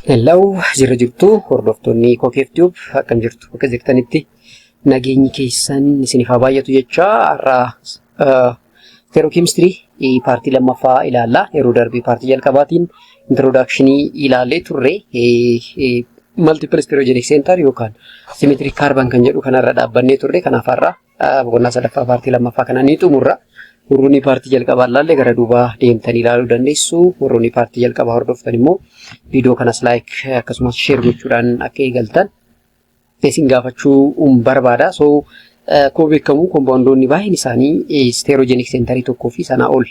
Hello, jirtu hordoftoonni Kokeef Tube akkam jirtu akka jirtanitti nageenyi keessan isiniif haa baay'atu jecha har'a Stereochemistry paartii lammaffaa ilaalla. Yeroo darbii paartii jalqabaatiin introductionii ilaallee turre multiple stereogenic center yookaan symmetric carbon kan jedhu kanarra dhaabbannee turre. Kanaaf har'a boqonnaa sadaffaa paartii lammaffaa kana ni xumurra. Warroonni paartii jalqabaa ilaalle gara duubaa deemtanii ilaaluu dandeessu. Warroonni paartii jalqabaa hordoftan immoo viidiyoo kanas like akkasumas share gochuudhaan akka eegaltan isin gaafachuu barbaada. So akkuma beekamu kompoondoonni baay'een isaanii stereogenic centerii tokkoo fi sanaa ol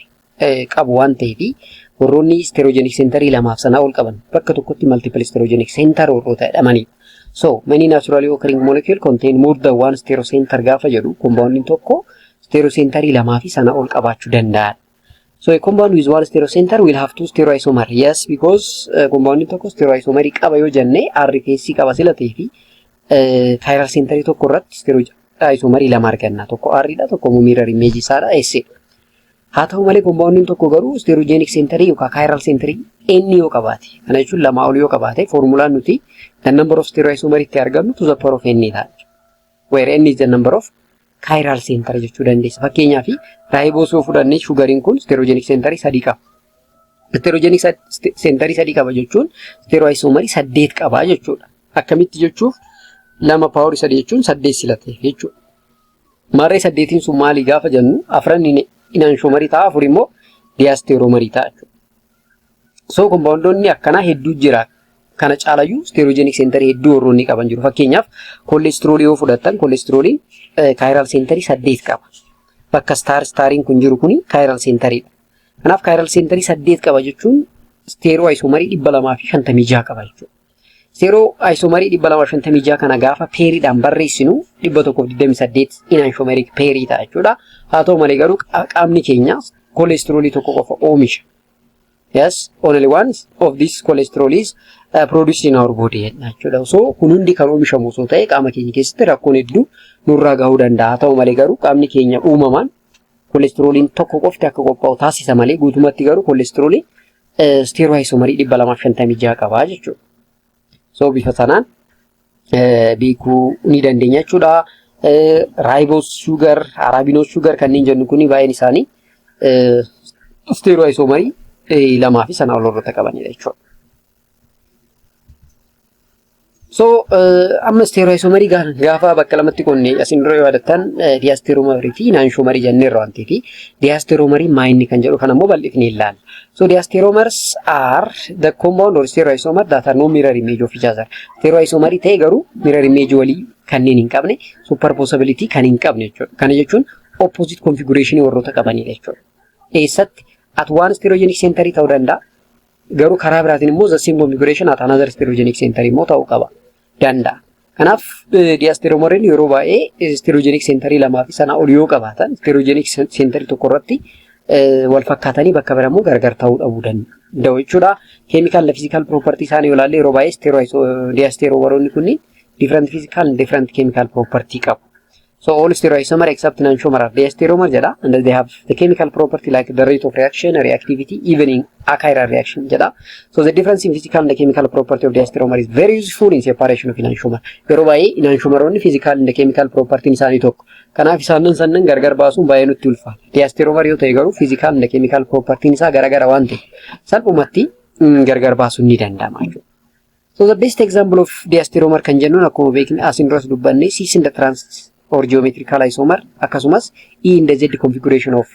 qabu waan ta'eef warroonni stereogenic centerii lamaaf sanaa ol qaban bakka tokkotti multiple stereogenic center warroota jedhamanidha. So many naturally occurring molecule contain more than one stereocenter gaafa jedhu kompoondiin tokko stereocentrii lamaa fi sanaa ol qabaachuu danda'a. So a compound with one stereocenter will have two stereoisomer. Yes, because compound tokko stereoisomer qaba yoo jenne RKC qaba sila ta'e fi chiral center tokko irratti stereoisomer lama arganna. Tokko R dha, tokko mirror image isaadha S. Haa ta'u malee compound tokko garuu stereogenic center yookaan chiral center n yoo qabaate. Kana jechuun lama ol yoo qabaate formulaan nuti the number of stereoisomer itti argannu to the power of n ta'a. Where n is the number of chiral center jechuu dandeessa. Fakkeenyaaf ribosoo fudhannee sugariin kun stereogenic centerii 3 qaba. Stereogenic centerii 3 qaba jechuun stereoisomerii 8 qaba jechuudha. Akkamitti jechuuf 2 power 3 jechuun 8 sila ta'e jechuudha. Marree 8 sun maali gaafa jennu afran inaanshomerii ta'a, afur immoo diasteromerii ta'a jechuudha. So kompoondoonni akkanaa hedduu jira. Kana caalayyuu stereogenic centerii hedduu warroonni qaban jiru. Fakkeenyaaf koolesteroolii yoo fudhattan koolesterooliin chiral centerii 8 qaba. Bakka stariin kun jiru kuni chiral centeridha. Kanaaf chiral centerii 8 qaba jechuun stereoisomerii 256 qaba jechuudha. Stereoisomerii 256 kana gaafa peeriidhaan barreessinu 128 inaanshomeric peerii ta'a jechuudha. Haa ta'u malee garuu qaamni keenya koolesteroolii tokko qofa oomisha. Yes, only one of these cholesterol is produced in our body jechuudha. So kun hundi kan oomishamu osoo ta'e qaama keenya keessatti rakkoon hedduu nurraa gahuu danda'a. Haa ta'u malee garuu qaamni keenya uumamaan koolesterooliin tokko qofti akka qophaa'u taasisa malee guutumatti garuu koolesterooliin stereoisomerii 256 qaba jechuudha. So bifa sanaan beekuu ni dandeenya jechuudha. Ribose sugar, arabinose sugar kanneen jennu kuni baay'een isaanii stereoisomerii lamaa fi sanaa ol irratti qabanidha jechuudha. So amma stereoisomerii gaafa bakka lamatti qonnee asin dura yoo yaadattan diasteromerii fi inaanshomerii jenneerra waan ta'eef diasteromerii maayinni kan jedhu kan ammoo bal'ifnee ilaalla. So diasteromers are the compound or stereoisomer that are no mirror image of each other. Stereoisomerii ta'e garuu mirror image walii kanneen hin qabne, superposability kan hin qabne jechuudha. Kana jechuun opposite configuration warroota qabanidha jechuudha. Eessatti at one stereogenic center ta'uu danda'a. Garuu karaa biraatiin immoo the same configuration at another stereogenic center immoo ta'uu qaba danda'a. Kanaaf diasteromeriin yeroo baay'ee stereogenic centerii lamaa fi sanaa ol yoo qabaatan stereogenic centerii tokko irratti wal fakkaatanii bakka biraa immoo gargar ta'uu dhabuu danda'u jechuudha. Chemical physical property isaanii yoo ilaalle yeroo baay'ee diasteromeroonni kunniin different physical and different chemical property qabu. So all stereoisomer except enantiomer are diasteromer jedha, and they have the chemical property like the rate of reaction, reactivity, even in achiral reaction jedha. So the difference in physical and the chemical property of diasteromer is very useful in separation of enantiomer. Yeroo baay'ee enantiomeronni physical and the chemical property isaanii tokko. Kanaaf isaanan gargar baasuun baay'ee nutti ulfaata. Diasteromer yoo ta'e garuu physical and the chemical property isaa garagara waan ta'eef salphumatti gargar baasuun ni danda'ama jechuudha. So the best example of diasteromer kan jennuun akkuma beekne asin duras dubbanne cis in the trans or geometrical isomer akkasumas E in the Z configuration of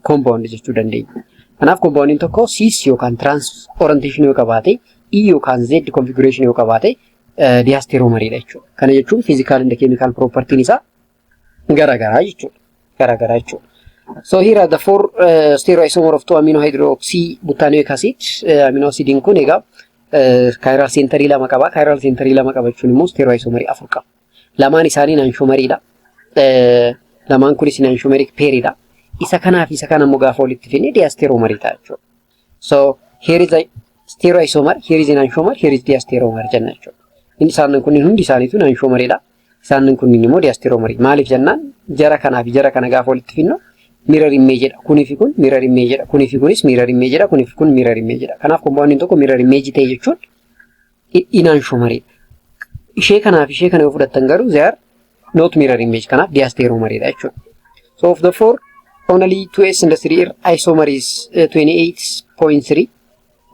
compound jechuu dandeenya. Kanaaf compoundiin tokko cis yookaan trans orientation yoo qabaate E yookaan Z configuration yoo qabaate diasteromeridha jechuudha. Kana jechuun physical and chemical property isaa garagaraa jechuudha. So here are the four stereoisomer of 2 amino hydroxy butanoic acid. Amino acidiin kun egaa chiral centerii lama qaba. Chiral centerii lama qaba jechuun immoo stereoisomerii 4 qaba. Lamaan isaanii inaanshomeridha. Lamaan kunis inanshomeric pairidha. Isa kanaaf isa kana immoo gaafa walitti fidne diasteromerii ta'a jechuudha. So here is a stereoisomer, here is enantiomer, here is diasteromer jenna jechuudha. Isaan kunniin hundi isaaniitu inanshomeridha. Isaan kunniin immoo diasteromerii. Maaliif jennaan jara kanaaf jara kana gaafa walitti fidnu mirror image jedha. Kuniif kun mirror image jedha. Kuniif kunis mirror image jedha. Kuniif kun mirror image jedha. Kanaaf kompoondiin tokko mirror image ta'e jechuun enantiomer. Ishee kanaaf ishee kana yoo fudhattan garuu they are not mirror image kanaaf diastereomer dha jechuudha. So of the four, only 2s and 3 isomer is 28.3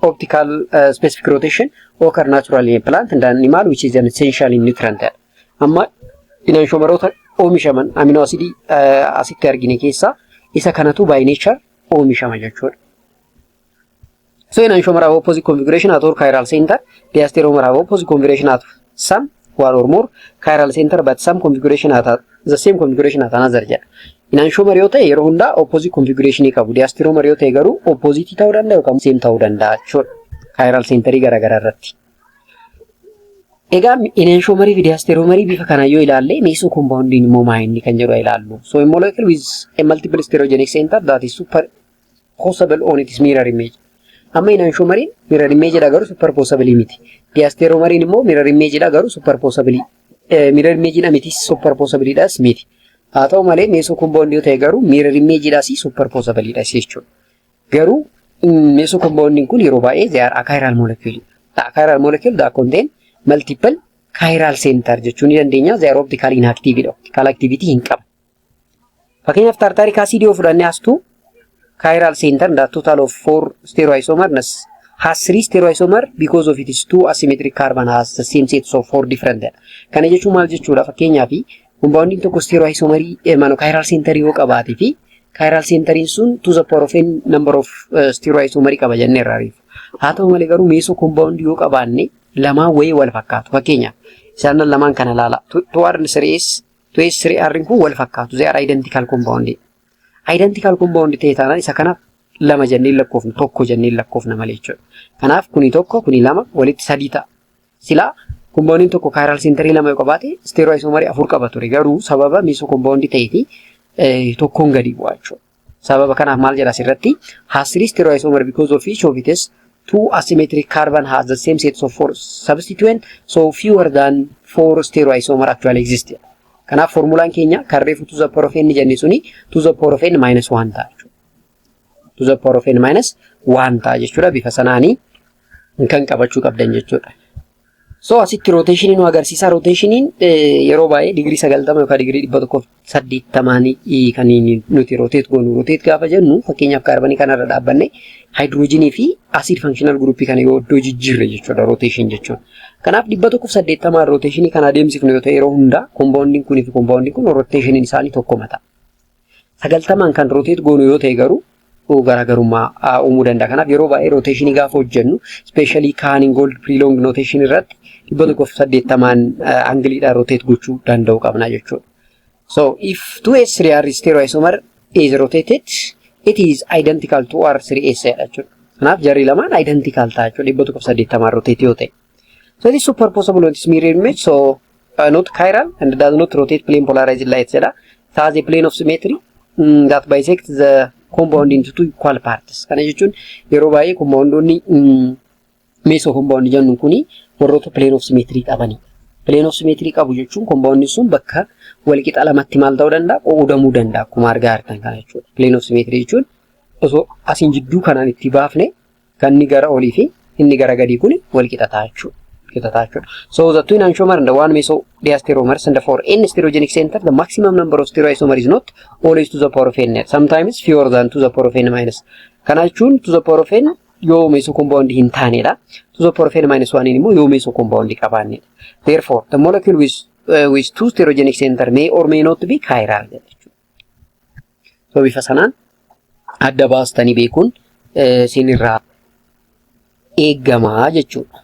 optical specific rotation occur naturally in plant and animal, which is an essential nutrient. Amma enantiomerota oomishaman amino acid asitti argine keessa isa kanatu by nature oomishama jechuudha. So enantiomer have opposite configuration at our chiral center. Diastereomer have opposite configuration at some one or more chiral center, but some configuration at the same configuration at another. Enantiomer yoo ta'e yeroo hunda opposite configuration qabu. Diastereomer yoo ta'e garuu opposite ta'uu danda'a yookaan same ta'uu danda'a jechuudha. Chiral center garaagaraa irratti. Egaa enantiomer fi diastereomer bifa kana yoo ilaalle meso compound immoo maayinni kan jedhu ilaallu. So a molecule with a multiple stereogenic center that is superposable on its mirror image. Amma enantiomer mirror image dha garuu superposable miti. Diastereomer immoo mirror image dha garuu superposable. Mirror image dha miti superposable dhas miti. Haa ta'u malee meso compound yoo ta'e garuu mirror image dha si superposable dha jechuudha. Garuu meso compound kun yeroo baay'ee they are achiral molecule. Achiral molecule that contain multiple chiral center jechuun ni dandeenya. They are optically inactive dha. Optical activity hin qabu. Fakkeenyaaf tartaric acid yoo fudhanne astu chiral center that total of 4 stereoisomers has 3 stereoisomers because of its 2 asymmetric carbon has the same sets of 4 different. Kana jechuun maal jechuudha? Fakkeenyaaf compound tokko stereoisomer chiral center yoo qabaate fi chiral center sun to the power of n number of stereoisomer qaba jennee irraariif. Haa ta'u malee garuu meso compound yoo qabaanne lamaan wayii wal fakkaatu. Fakkeenyaaf isaan lamaan kana ilaala. 2R3R kun wal fakkaatu. They are identical compound. Identical compound ta'e taanaan isa kana lama jennee lakkoofna, tokko jennee lakkoofna malee jechuudha. Kanaaf kuni tokko, kuni lama walitti sadii ta'a. Sila compound tokko chiral center lama yoo qabaate stereoisomer 4 qaba ture. Garuu sababa meso compound ta'eeti tokkoon gadi bu'a jechuudha. Sababa kanaaf maal jedha asirratti? Has 3 stereoisomer because of each of its 2 asymmetric carbon has the same sets of 4 substituent, so fewer than 4 stereoisomer actually exist. Kanaaf formulaan keenya kan reefu to the power of n jenne suni to the power of n minus 1 ta'a jechuudha. To the power of n minus 1 ta'a jechuudha. Bifa sanaanii kan qabachuu qabdan jechuudha. So asitti rotation nu agarsiisa. Rotation yeroo baay'ee degree 90 yookaan degree 180 kan nuti rotate goonu. Rotate gaafa jennu fakkeenyaaf kaarbanii kanarra dhaabbanne hydrogen fi acid functional group kana yoo iddoo jijjiirre jechuudha rotation jechuudha. Kanaaf 180 rotation kana adeemsifnu yoo ta'e yeroo hunda compound kun fi compound kun rotation isaanii tokko mata. 90 kan rotate goonu yoo ta'e garuu garaagarummaa uumuu danda'a. Kanaaf yeroo baay'ee rotation gaafa hojjennu especially Canning gold prolonged notation irratti 180 angle rotate gochuu danda'u qabna jechuudha. So if 2s3r stereoisomer is rotated, it is identical to r3s jechuudha. Kanaaf jarri lamaan identical ta'a jechuudha 180 rotate yoo ta'e. So it is superposable on this mirror image, so not chiral and does not rotate plane polarized light jedha. It has a plane of symmetry that bisects the compound into 2 equal parts. Kana jechuun yeroo baay'ee compoundonni meso compound jennu kuni warroota plane of symmetry qabani. Plane of symmetry qabu jechuun compound sun bakka wal qixa lamatti maal ta'uu danda'a? Qoodamuu danda'a akkuma argaa jirtan kana jechuudha. Plane of symmetry jechuun osoo asiin jidduu kanaan itti baafne kan inni gara olii fi inni gara gadii kuni wal qixa ta'a jechuudha. So the two enantiomer and the one meso diasteromers and the 4 n stereogenic center, the maximum number of stereoisomer is not always to the power of n. Sometimes fewer than to the power of n minus. Kana jechuun to the power of n yoo meso compound hin taanedha. To the power of n minus 1 immoo yoo meso compound qabaannedha. Therefore, the molecule with 2 stereogenic center may or may not be chiral. So bifa sanaan adda baastanii beekuun sinirraa eeggamaa jechuudha.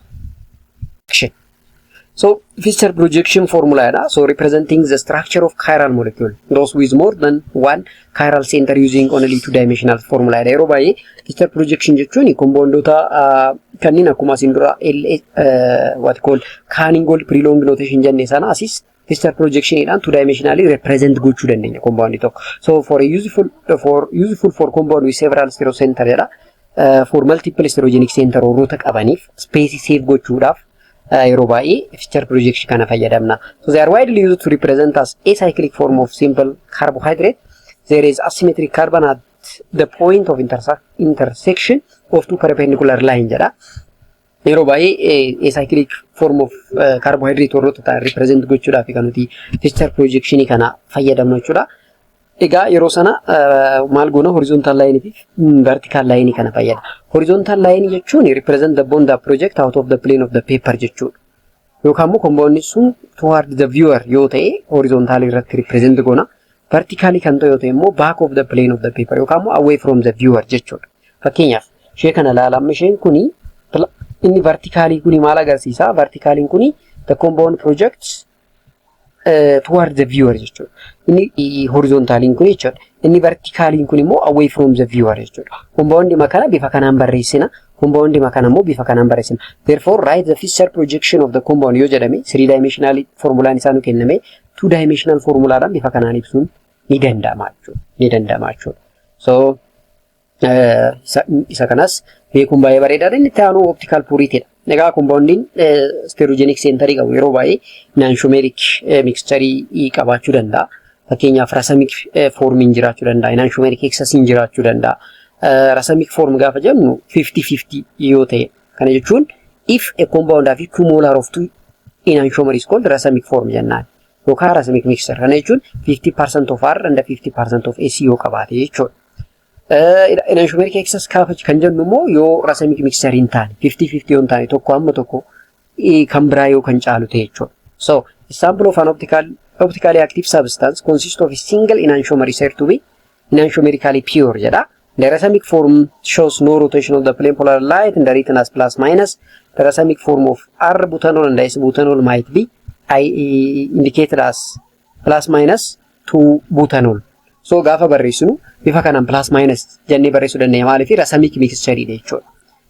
So Fischer projection formula, so representing the structure of chiral molecule, those with more than one chiral center using only 2-dimensional formula. Yeroo baay'ee Fischer projection jechuun compoundota kanneen akkuma isin dura what called Canning gold prolonged notation jenne sana asis Fischer projection jedhan 2-dimensionally represent gochuu dandeenya compound tokko. So for for compound with several stereocenter jedha for multiple stereogenic center warroota qabaniif space save gochuudhaaf yeroo baay'ee Fischer projection kana fayyadamna. So they are widely used to represent as acyclic form of simple carbohydrate. There is asymmetric carbon at the point of intersection of two perpendicular lines jedha. yeroo baay'ee cyclic form of carbohydrate warroota represent gochuudhaaf kan nuti texture projection kana fayyadamnu jechuudha. Egaa yeroo sana maal goona horizontal line fi vertical line kana fayyada. Horizontal line jechuun represent the bond that project out of the plane of the paper jechuudha. Yookaan immoo compound sun toward the viewer yoo ta'e horizontal irratti represent goona. Vertically kan ta'e yoo ta'e immoo back of the plane of the paper yookaan immoo away from the viewer jechuudha. Fakkeenyaaf ishee kana ilaalama isheen kuni inni vertically kuni maal agarsiisa? Vertically kuni the compound projects toward the viewer jechuudha. Inni horizontally kuni jechuudha. Inni vertically kuni immoo away from the viewer jechuudha. Compound makana bifa kanaan barreessina. Compound makana immoo bifa kanaan barreessina. Therefore write the fixture projection of the compound yoo jedhame 3 dimensional formulaan isaa nu kenname 2 dimensional formulaadhaan bifa kanaan ibsuun ni danda'ama jechuudha. So isa kanas beekuun baay'ee bareedaadha. Inni itti aanu optical purity dha. Egaa compoundin stereogenic center qabu yeroo baay'ee enantiomeric mixture qabaachuu danda'a. Fakkeenyaaf racemic form jiraachuu danda'a. Enantiomeric excess jiraachuu danda'a. Racemic form gaafa jennu 50-50 yoo ta'e kana jechuun if a compound have two molar of two enantiomer is called racemic form jennaan. Yookaan racemic mixture kana jechuun 50% of R and 50% of AC yoo qabaate jechuudha. Enantiomeric excess gaafa kan jennu immoo yoo racemic mixture hin taane 50-50 yoo hin taane tokko amma tokko kan biraa yoo kan caalu ta'e jechuudha. So example of an optically active substance consists of a single enantiomer is said to be enantiomerically pure jedha. The racemic form shows no rotation of the plane polar light and the written as plus minus. The racemic form of R butanol and S butanol might be indicated as plus minus 2 butanol. So gaafa barreessinu bifa kanaan plus minus jennee barreessuu dandeenya maaliif racemic mixture jechuudha.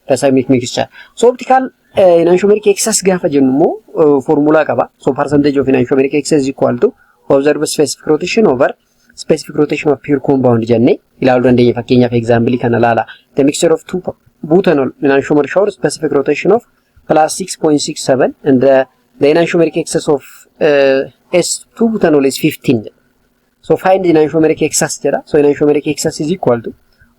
Racemic mixture. So optical enantiomeric excess gaafa jennu immoo formula qaba. So percentage of enantiomeric excess is equal to observed specific rotation over specific rotation of pure compound jenne ilaaluu dandeenya. Fakkeenyaaf example kana laala. The mixture of 2 butanol enantiomer shows specific rotation of plus 6.67 and the enantiomeric excess of S2 butanol is 15. So find the enantiomeric excess jedha. So enantiomeric excess is equal to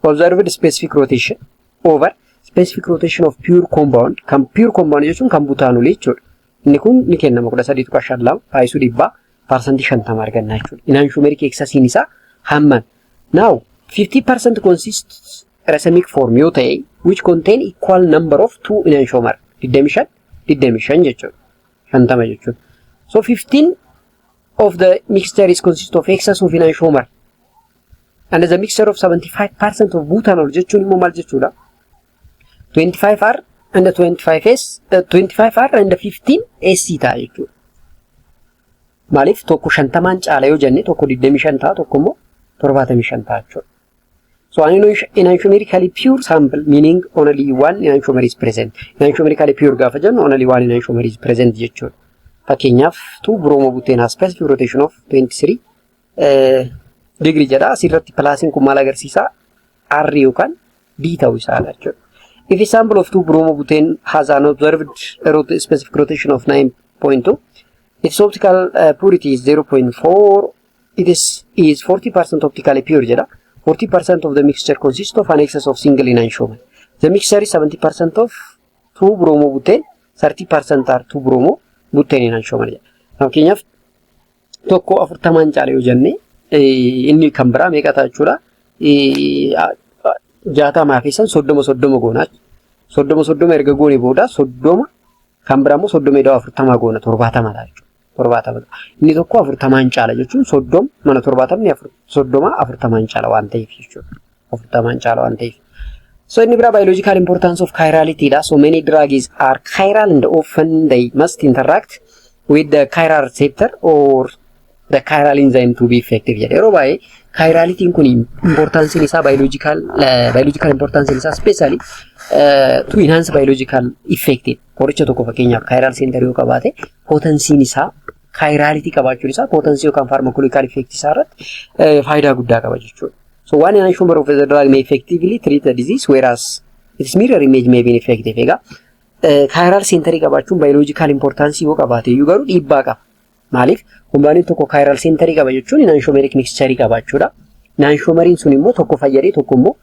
observed specific rotation over specific rotation of pure compound. Kan pure compound jechuun kan butanol jechuudha. Inni kun ni kennama 13.5 baay'isuu dhibbaa percentage 50 arganna jechuudha. Enantiomeric excess isa hamman. Now 50% consists racemic form yoo ta'e which contain equal number of two enantiomer 25 jechuudha. 50 jechuudha. So 15 of the mixture is consist of excess of enantiomer and the mixture of 75% of butanol jechuun immoo maal jechuudha? 25R and 25R and 15S ta'a jechuudha. Maaliif tokko 50 caala yoo jenne tokko 25 ta'a tokko immoo 75 ta'a jechuudha. So an enantiomerically pure sample meaning only one enantiomer is present. Enantiomerically pure gaafa jennu only one enantiomer is present jechuudha. Fakkeenyaaf 2 bromo butane has specific rotation of 23 degree jedha. Asirratti palaasiin kun maal agarsiisa? R yookaan D ta'uu isaadha jechuudha. If a sample of 2 bromo butane has an observed specific rotation of 9.2, its optical purity is 0.4. It is 40% optically pure jedha. 40% of the mixture consists of an excess of single enantiomer. The mixture is 70% of 2 bromo butane, 30% are 2 bromo butane enantiomer jedha. Fakkeenyaaf tokko 40 caala yoo jenne inni kan biraa meeqa ta'a jechuudha? 60 keessan 30 goona. 30 erga goone booda 30 kan biraa immoo 30 dhaa 40 goona 70 ta'a jechuudha. 70. Inni tokko 40 caala jechuun 30 mana 70 40 caala waan ta'eef jechuudha. 40 caala waan ta'eef. So in the biological importance of chirality, so many drugs are chiral and often they must interact with the chiral receptor or the chiral enzyme to be effective. Chirality importance in biological importance in especially to enhance biological effective. Qoricha tokko fakkeenyaaf chiral center yoo qabaate potency isaa chirality qabaachuu isaa potency yookaan pharmacological effect isaa irratti faayidaa guddaa qaba jechuudha. So one enantiomer of the drug may effectively treat the disease whereas its mirror image may be ineffective. Chiral center qabaachuun biological importance yoo qabaate iyyuu garuu dhiibbaa qaba. Maaliif kumbaaniin tokko chiral center qaba jechuun enantiomeric mixture qabaachuudha. Enantiomeriin sun immoo tokko fayyadee tokko immoo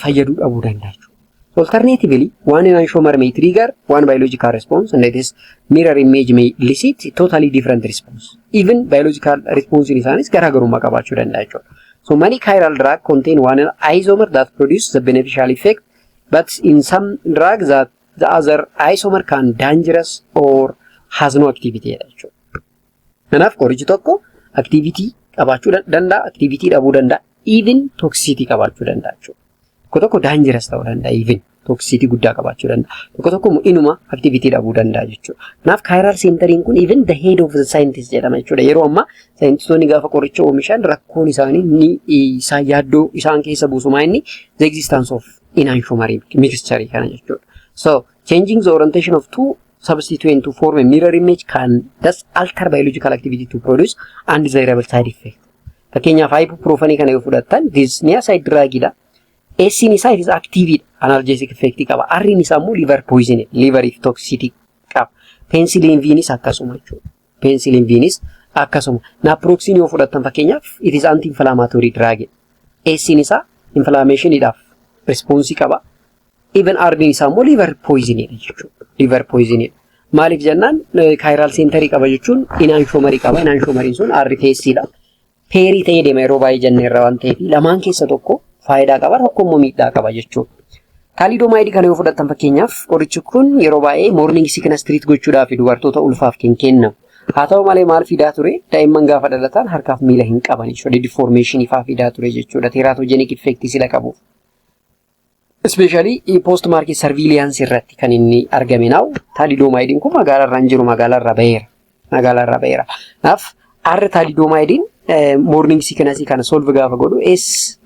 fayyaduu dhabuu danda'a jechuudha. Alternatively, one enantiomer may trigger one biological response, and that is mirror image may elicit a totally different response. Even biological response in isanis garagarummaa qabaachuu danda'a jechuudha. So many chiral drugs contain one isomer that produces the beneficial effect, but in some drugs that the other isomer can dangerous or has no activity jechuudha. Kanaaf qorichi tokko activity qabaachuu danda'a, activity dhabuu danda'a, even toxicity qabaachuu danda'a jechuudha. Tokko dangerous ta'uu danda'a, even toxicity guddaa qabaachuu danda'a. Tokko inuma activity dhabuu danda'a jechuudha. Kanaaf chiral centering kun even the head of the scientist jedhama jechuudha. Yeroo ammaa saayintistoonni gaafa qoricha oomishan rakkoon isaanii ni isaan yaaddoo isaan keessa buusumaa inni the existence of enantiomer mixture kana jechuudha. So changing the orientation of two substituent to form a mirror image can thus alter biological activity to produce undesirable side effect. Fakkeenyaaf ibuprofen kana yoo fudhattan this niacide drug dha. Acin isaa is active analgesic effect qaba. Arrin isaa immoo liver poison, liver toxicity qaba. Penicillin venus akkasuma jechuudha. Penicillin venus akkasuma. Naproxen yoo fudhattan fakkeenyaaf it is anti-inflammatory drug. Acin isaa inflammation idhaaf response qaba. Even arrin isaa immoo liver poison jechuudha. Liver poison. Maaliif jennaan chiral center qaba jechuun enantiomer qaba. Enantiomerin sun RTC dha. Peri ta'ee deema yeroo baay'ee jenneerra waan ta'eef lamaan keessa tokko faayidaa qaba, tokko miidhaa qaba jechuudha. Thalidomide kana yoo fudhattan fakkeenyaaf qorichi kun yeroo baay'ee morning sickness treat gochuudhaaf dubartoota ulfaaf kennamu. Haa ta'u malee maal fidaa ture? Daa'imman gaafa dhalatan harkaaf miila hin qaban jechuudha. Deformation ifaa fidaa ture jechuudha. Teratogenic effect sila qabuuf. Especially post market surveillance irratti kan inni argame naaw thalidomide kun magaalarra hin jiru, magaalarra baheera. Naaf arra thalidomide morning sickness kana solve gaafa godhu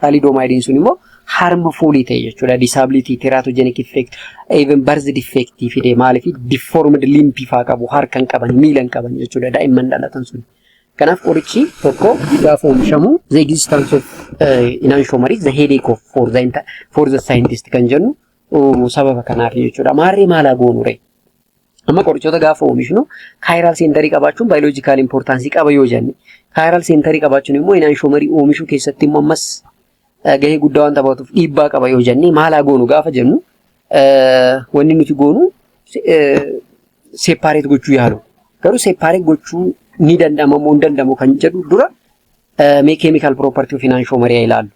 thalidomide sun immoo harmful ta'e jechuudha. Disability, teratogenic effect, even birth defect fide maaliif deformed limb ifaa qabu, harka hin qaban, miila hin qaban jechuudha daa'imman dhalatan sun. Kanaaf qorichi tokko gaafa oomishamu the existence of enantiomer is the headache of for the scientist kan jennu sababa kanaaf jechuudha. Maarree maala goonure? Amma qorichoota gaafa oomishnu chiral center qabaachuun biological importance qaba yoo jenne. Chiral center qabaachuun immoo enantiomer oomishuu keessatti immoo ammas gahee guddaa waan taphatuuf dhiibbaa qaba yoo jenne maala goonu gaafa jennu wanni nuti goonu separate gochuu yaalu. Garuu separate gochuu ni danda'ama moo hin danda'amu kan jedhu dura chemical property of enantiomer ilaalu.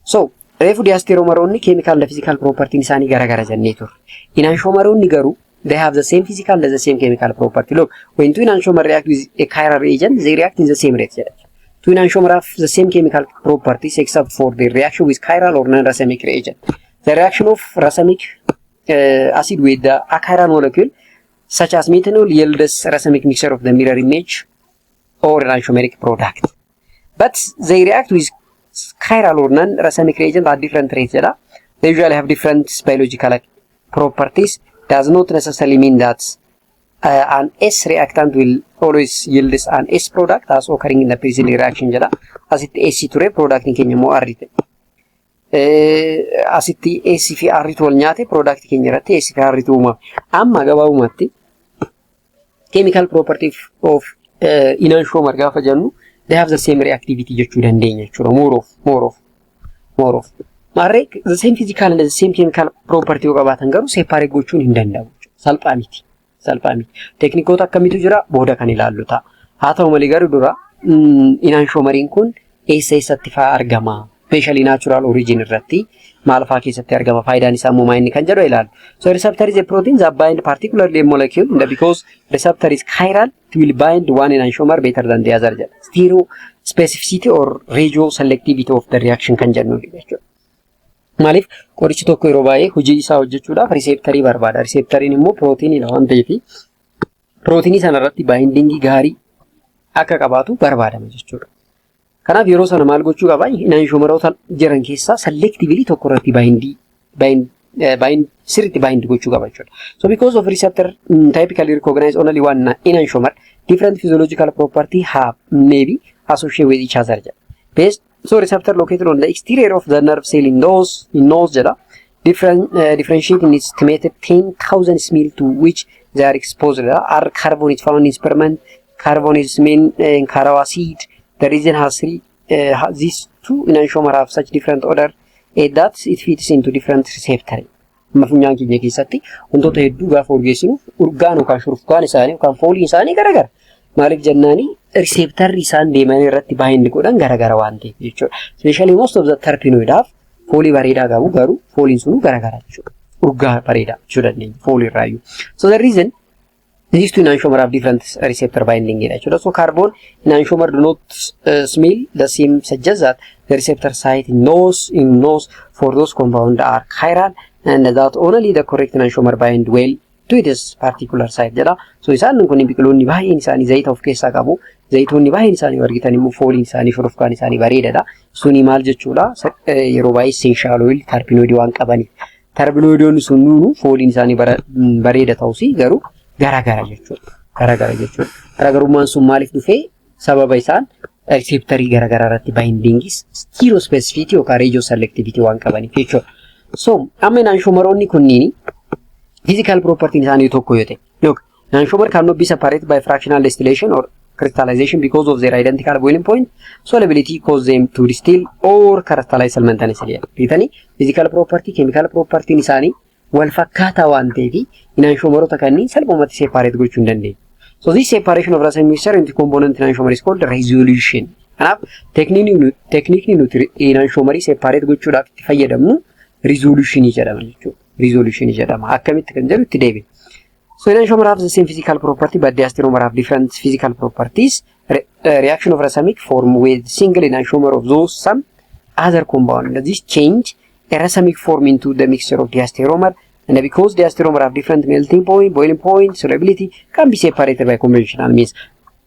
So reefu diasteromeroonni chemical and physical property isaanii garagara jennee turre. Enantiomeronni garuu they have the same physical and the same chemical property. Look, when two enantiomer react with a chiral reagent, they react in the same rate. Two enantiomer have the same chemical properties except for the reaction with chiral or non-racemic reagent. The reaction of racemic acid with the achiral molecule, such as methanol, yields racemic mixture of the mirror image or enantiomeric product. But they react with chiral or non-racemic reagent at different rates. They usually have different biological properties. Does not necessarily mean that an S reactant will always yield an S product as occurring in the preceding reaction. As it S ture product in Kenya mo arrite. As it S fi arritu walnyate product Kenya rate S fi arritu uma. Amma gabaabumatti chemical property of enantiomer gaafa jennu they have the same reactivity jechuu dandeenya jechuudha. More of. Maarree the same physical and the same chemical property yoo qabaatan garuu separate gochuun hin danda'amu. Salphaa miti. Teknikoota akkamiitu jira booda kan ilaallu ta'a. Haa ta'u malee garuu dura enantiomeriin kun eessatti fa'aa argama? Especially natural origin irratti maal fa'aa keessatti argama? Faayidaan isaa immoo maal inni kan jedhu ilaallu. So receptor is a protein that bind particularly a molecule because receptor is chiral, it will bind one enantiomer better than the other. Stereo specificity or radio selectivity of the reaction kan jennu jechuudha. Maaliif qorichi tokko yeroo baay'ee hojii isaa hojjechuudhaaf receptorii barbaada. Receptoriin immoo proteinii waan ta'eef proteinii sana irratti binding gaarii akka qabaatu barbaadama jechuudha. Kanaaf yeroo sana maal gochuu qaba? Enantiomeroota jiran keessaa selectively tokko irratti sirriitti bind gochuu qaba jechuudha. So because of receptor typically recognize only one enantiomer, different physiological property have maybe associated with each other. Based so receptor located on the exterior of the nerve cell in nose differentiate in estimated 10,000 ml to which they are exposed. Are carbon is found in sperm, carbon is main in caro acid. The region has three. These two enantiomer have such different order that it fits into different receptors. funyaan keenya keessatti wantoota hedduu gaafa urgeessinu urgaan yookaan shurufkaan isaanii yookaan fooliin isaanii garagara. Maaliif jennaani receptorri isaan deeman irratti baay'inni godhan garagara waan ta'eef jechuudha. Especially most of the terpenoidaaf foolii bareedaa qabu garuu fooliin sun garagara jechuudha. Urgaa bareedaa jechuu dandeenya foolii irraayyuu. So the reason these two enantiomer have different receptor binding jechuudha. So carbon enantiomer do not smell the same, suggests that the receptor site in nose for those compounds are chiral and that only the correct enantiomer bind well to this particular site jedha. So isaan kun biqiloonni baay'een isaanii zayita of keessaa qabu. Zayitoonni baay'een isaanii argitan immoo fooliin isaanii shurufkaan isaanii bareedaadha. Suni maal jechuudha? Yeroo baay'ee essential oil terpenoid waan qabaniif. Terpenoidoonni sun fooliin isaanii bareeda ta'us garuu garagara jechuudha. Garagarummaan sun maaliif dhufee? Sababa isaan receptorii garagaraa irratti bindingis stereospecificity yookaan radio selectivity waan qabaniif jechuudha. So amma enantiomeroonni kunniin physical property isaanii tokko yoo ta'e, look, enantiomer cannot be separated by fractional distillation or crystallization because of their identical boiling point. Solubility cause them to distill or crystallize simultaneously. Bitani physical property, chemical property isaanii wal fakkaataa waan ta'eef enantiomerota kanneen salphumatti separate gochuu hin dandeenye. So this separation of racemic mixture into component enantiomer is called resolution. Kanaaf tekniikni nuti enantiomerii separate gochuudhaaf itti fayyadamnu resolution jedhama jechuudha. Resolution jedhama. Akkamitti kan jedhu itti deebiin. So enantiomer have the same physical property but diastereomer have different physical properties. Reaction of racemic form with single enantiomer of those some other compound. This change a racemic form into the mixture of diastereomer, and because diastereomer have different melting point, boiling point, solubility can be separated by conventional means.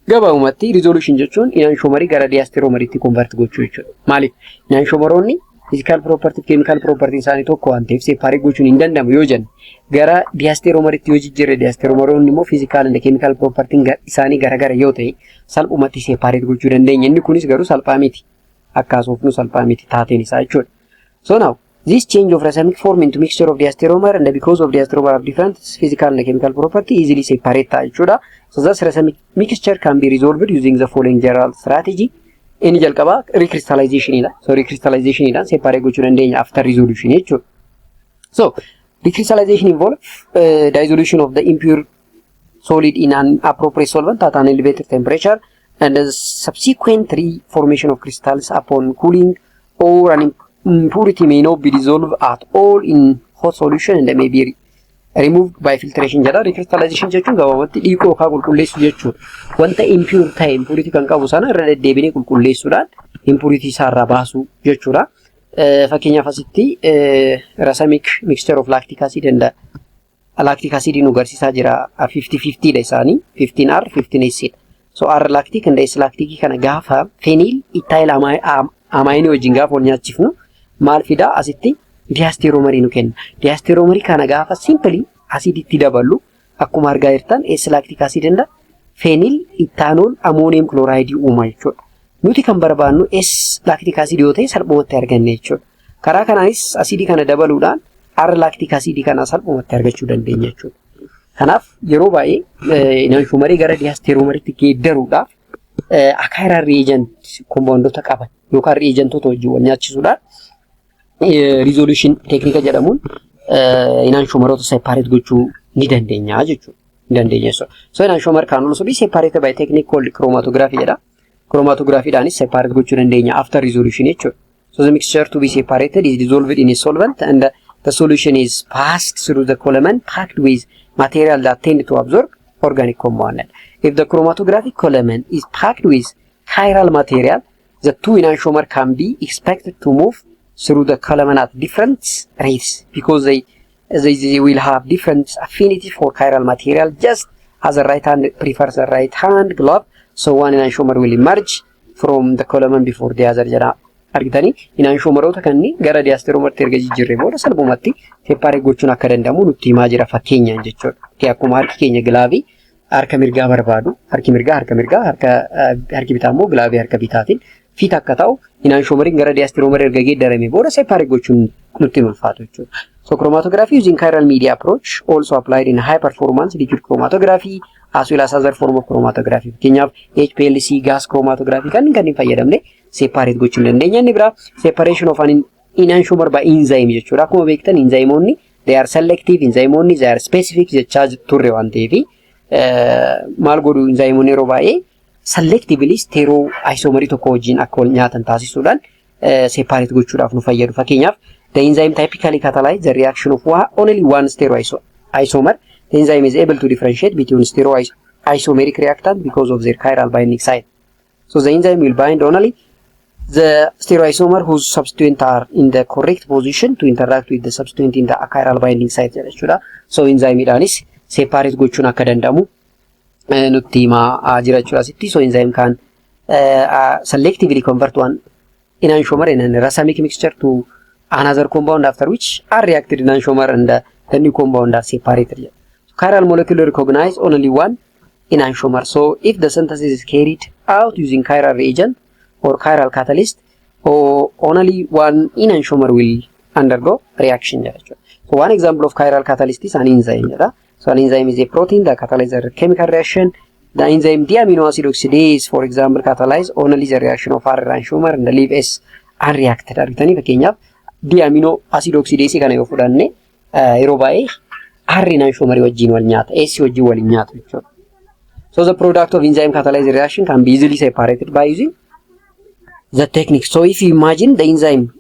Gabaabumatti resolution jechuun enantiomerii gara diastereomeriitti convert gochuu jechuudha. Maaliif enantiomeroonni physical property, chemical property isaanii tokko waan ta'eef separate gochuun hin danda'amu yoo jennu gara diastereomeriitti yoo jijjiirre diastereomeroonni immoo physical and chemical property isaanii garagara yoo ta'e salphumatti separate gochuu dandeenya. Inni kunis garuu salphaa miti. Akkaasuufnu salphaa miti taateen isaa jechuudha. So now this change of racemic form into mixture of diastereomer and because of diastereomer have different physical and chemical property easily separate jechuudha. So thus racemic mixture can be resolved using the following general strategy. Inni jalqaba recrystallization ida. So recrystallization ida separate gochuu dandeenya after resolution jechuudha. So recrystallization involves dissolution of the impure solid in an appropriate solvent at an elevated temperature and the subsequent reformation of crystals upon cooling, or an impurity may not be dissolved at all in hot solution and may be removed by filtration jedha. Recrystallization jechuun gabaabatti dhiiquu yookaan qulqulleessuu jechuudha. Wanta impure ta'e impurity kan qabu sana irra deddeebinee qulqulleessuudhaan impurity isaa irraa baasuu jechuudha. Fakkeenyaaf asitti racemic mixture of lactic acid and lactic acid nu agarsiisaa jira 50-50 dha isaanii 15R 15S. So R lactic and S lactic kana gaafa phenyl ethyl amine wajjin gaafa wal nyaachifnu maal fida asitti diastereomerii nu kenna. Diastereomerii kana gaafa simply aciditti dabalu akkuma argaa jirtan S lactic acid and phenyl ethanol ammonium chloride uuma jechuudha. Nuti kan barbaannu S lactic acid yoo ta'e salphumatti arganne jechuudha. Karaa kanaanis acidii kana dabaluudhaan R lactic acid kana salphumatti argachuu dandeenya jechuudha. Kanaaf yeroo baay'ee enantiomerii gara diastereomeriitti geeddaruudhaaf chiral reagent compoundota qaban yookaan reagentota wajjin wal nyaachisuudhaan resolution technique jedhamuun enantiomerota separate gochuu ni dandeenya jechuudha. Ni dandeenya. So enantiomer can also be separated by technique called chromatography jedha. Chromatography daanis separate gochuu dandeenya after resolution jechuudha. So the mixture to be separated is dissolved in a solvent and the solution is passed through the column packed with material that tend to absorb organic compound. If the chromatographic column is packed with chiral material, the two enantiomer can be expected to move through the column at different rates because they will have different affinity for chiral material, just as the right hand prefers the right hand glove. So one enantiomer will emerge from the column before the other jedha. Argitanii enantiomerota kanneen gara diastereomertti erga jijjiirree booda salphumatti separate gochuun akka danda'amu nutti himaa jira fakkeenyaan jechuudha. Akkuma harki keenya gilaavii harka mirgaa barbaadu, harki mirgaa, harki bitaa immoo gilaavii harka bitaatiin fit akka ta'u enantiomeriin gara diastereomerii erga geeddarame booda separate gochuun nutti ulfaatu jechuudha. So chromatography using chiral media approach also applied in high performance liquid chromatography as well as other form of chromatography. Fakkeenyaaf HPLC gas chromatography kanneen fayyadamne separate gochuun dandeenya. Inni biraa separation of an enantiomer by enzyme jechuudha. Akkuma beektan enzymoonni they are selective enzymoonni, they are specific jechaa turre waan ta'eef maal godhu enzymoonni yeroo baay'ee selectively stereoisomerii tokko wajjin akka wal nyaatan taasisuudhaan separate gochuudhaaf nu fayyadu. Fakkeenyaaf the enzyme typically catalyze the reaction of only one stereoisomer. The enzyme is able to differentiate between stereoisomeric reactant because of their chiral binding site. So the enzyme will bind only the stereoisomer whose substituents are in the correct position to interact with the substituent in the chiral binding site. So enzyme idaanis separate gochuun akka danda'amu nutti himaa jira jechuudha. So enzyme can selectively convert one enantiomer in a racemic mixture to another compound, after which are reacted enantiomer and the new compound are separated. So chiral molecule recognize only one enantiomer. So if the synthesis is carried out using chiral reagent or chiral catalyst, or only one enantiomer will undergo reaction. So one example of chiral catalyst is an enzyme. So an enzyme is a protein that catalyzes a chemical reaction. The enzyme diamino acid oxidase, for example, catalyze only the reaction of R enantiomer and leave S unreacted. Argitanii fakkeenyaaf diamino acid oxidase kana yoo fudhanne yeroo baay'ee R enantiomer wajjin wal nyaata, S wajjin wal nyaata jechuudha. So the product of enzyme catalyzed reaction can be easily separated by using the technique. So if you imagine the enzyme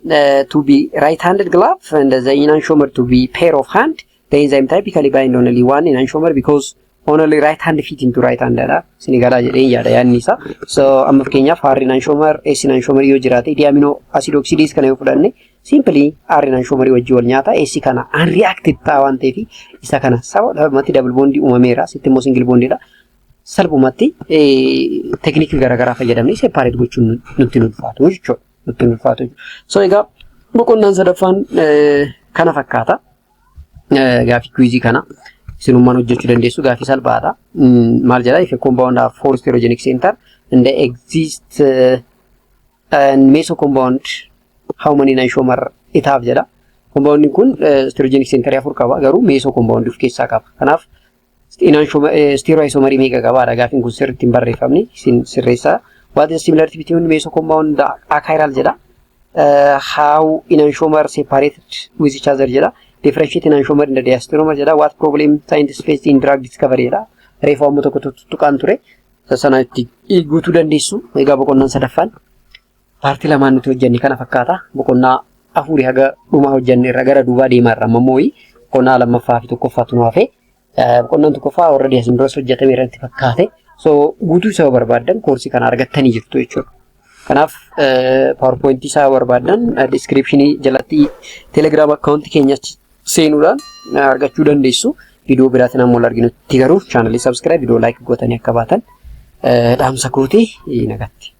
to be right-handed glove and the enantiomer to be pair of hand, the enzyme typically bind only one enantiomer because only right hand fit into right hand. Sinigala jedhee yaada yaadni isaa. So amma fakkeenyaaf R enantiomer, S enantiomer yoo jiraate diamino acid oxidase kana yoo fudhanne simply R enantiomer wajjin wal nyaata, S kana unreacted ta'a waan ta'eef isa kana sababumatti double bond uumameera, sitti immoo single bond dha. Salphumatti tekniikii garaagaraa fayyadamnee separate gochuun nutti ulfaatu jechuudha. So egaa boqonnaan sadaffaan kana fakkaata. Gaafii quiz kana sinummaan hojjechuu dandeessu, gaafii salphaadha. Maal jedha, if a compound have 4 stereogenic center and they exist meso compound, how many enantiomer it have jedha. Compound kun stereogenic center 4 qaba, garuu meso compound of keessaa qaba. Kanaaf stereoisomerii meeqa qabaadha gaafiin kun sirriitti hin barreeffamne isin sirreessaa. What is the similarity between meso compound achiral jedha. How enantiomer separated with each other jedha. Differentiate enantiomer in the diastereomer jedha. What problem scientists faced in drug discovery jedha. Reefu amma tokko tuqaan ture sanatti guutuu dandeessu. Egaa boqonnaan sadaffaan paartii lamaan nuti hojjenne kana fakkaata. Boqonnaa afurii haga dhumaa hojjenne irra gara duubaa deemaa irra ammoo boqonnaa lammaffaa fi tokkoffaatu nu hafe. Boqonnaan tokkoffaa already asin duras hojjetame irratti fakkaate. So guutuu isaa barbaaddan koorsii kana argattanii jirtu jechuudha. Kanaaf PowerPoint isaa barbaaddan descriptionii jalatti Telegram account keenya seenuudhaan argachuu dandeessu. Viidiyoo biraatiin ammoo arginutti garuu channel subscribe, video like gootanii akka baatan dhaamsa kootii nagatti.